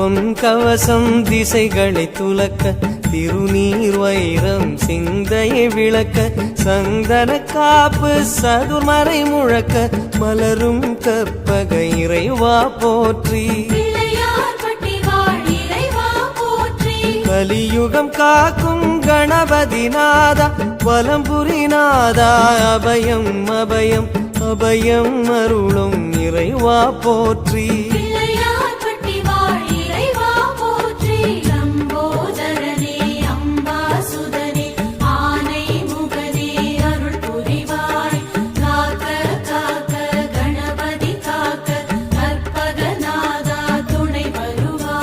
பொன் கவசம் திசைகளை துலக்க திருநீர் வைரம் சிந்தையை விளக்க சந்தன காப்பு சதுர்மறை முழக்க மலரும் கற்பக இறைவா போற்றி கலியுகம் காக்கும் கணபதி நாதா வலம்புரி நாதா அபயம் அபயம் அபயம் அருளும் இறைவா போற்றி.